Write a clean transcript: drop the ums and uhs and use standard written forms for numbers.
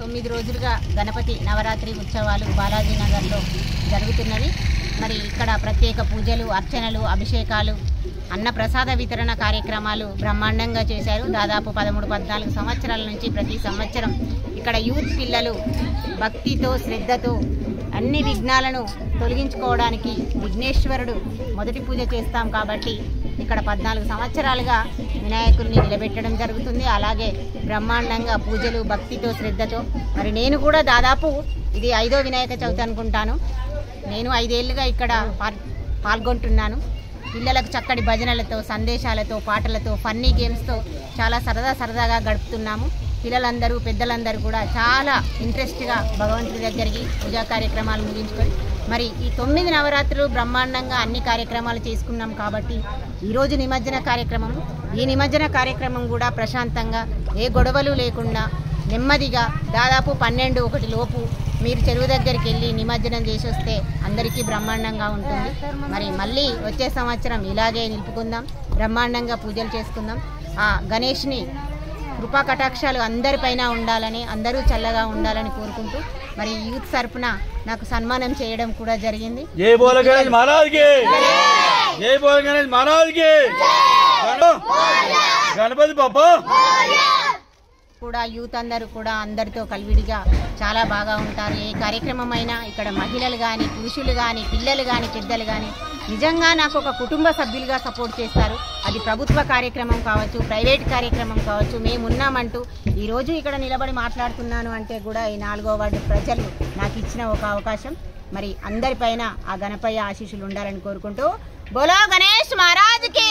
9 రోజులుగా గణపతి నవరాత్రి ఉత్సవాలు బాలాజీ నగర్లో జరుగుతున్నవి. మరి ఇక్కడ ప్రత్యేక పూజలు, అర్చనలు, అభిషేకాలు, అన్నప్రసాద వితరణ కార్యక్రమాలు బ్రహ్మాండంగా చేశారు. దాదాపు 13-14 సంవత్సరాల నుంచి ప్రతి సంవత్సరం ఇక్కడ యూత్ పిల్లలు భక్తితో, శ్రద్ధతో అన్ని విఘ్నాలను తొలగించుకోవడానికి విఘ్నేశ్వరుడు మొదటి పూజ చేస్తాం కాబట్టి ఇక్కడ 14 సంవత్సరాలుగా వినాయకుడిని నిలబెట్టడం జరుగుతుంది. అలాగే బ్రహ్మాండంగా పూజలు భక్తితో, శ్రద్ధతో. మరి నేను కూడా దాదాపు ఇది 5వ వినాయక చవితి అనుకుంటాను. నేను 5 ఏళ్ళుగా ఇక్కడ పాల్గొంటున్నాను. పిల్లలకు చక్కటి భజనలతో, సందేశాలతో, పాటలతో, ఫన్నీ గేమ్స్తో చాలా సరదాగా గడుపుతున్నాము. పిల్లలందరూ, పెద్దలందరూ కూడా చాలా ఇంట్రెస్ట్గా భగవంతుడి దగ్గరికి పూజా కార్యక్రమాలు ముగించుకొని మరి ఈ 9 నవరాత్రులు బ్రహ్మాండంగా అన్ని కార్యక్రమాలు చేసుకున్నాం కాబట్టి ఈరోజు నిమజ్జన కార్యక్రమం. ఈ నిమజ్జన కార్యక్రమం కూడా ప్రశాంతంగా, ఏ గొడవలు లేకుండా నెమ్మదిగా దాదాపు 12-1 లోపు మీరు చెరువు దగ్గరికి వెళ్ళి నిమజ్జనం చేసి వస్తే అందరికీ బ్రహ్మాండంగా ఉంటుంది. మరి మళ్ళీ వచ్చే సంవత్సరం ఇలాగే నిలుపుకుందాం, బ్రహ్మాండంగా పూజలు చేసుకుందాం. ఆ గణేష్ని కృపా కటాక్షాలు అందరిపైన ఉండాలని, అందరూ చల్లగా ఉండాలని కోరుకుంటూ మరి యూత్ తరపున నాకు సన్మానం చేయడం కూడా జరిగింది. జై బోలో గణేష్ మహారాజ్ కి, జై బోలో గణేష్ మహారాజ్ కి, గణపతి బప్పా. కూడా యూత్ అందరూ కూడా అందరితో కలివిడిగా చాలా బాగా ఉంటారు. ఏ కార్యక్రమం అయినా ఇక్కడ మహిళలు కానీ, పురుషులు కానీ, పిల్లలు కానీ, పెద్దలు కానీ నిజంగా నాకు ఒక కుటుంబ సభ్యులుగా సపోర్ట్ చేస్తారు. అది ప్రభుత్వ కార్యక్రమం కావచ్చు, ప్రైవేట్ కార్యక్రమం కావచ్చు. మేమున్నామంటూ ఈరోజు ఇక్కడ నిలబడి మాట్లాడుతున్నాను అంటే కూడా ఈ 4వ వార్డు ప్రజలు నాకు ఇచ్చిన ఒక అవకాశం. మరి అందరిపైన ఆ గణపయ్య ఆశీస్సులు ఉండాలని కోరుకుంటూ బోలో గణేష్ మహారాజ్ కి.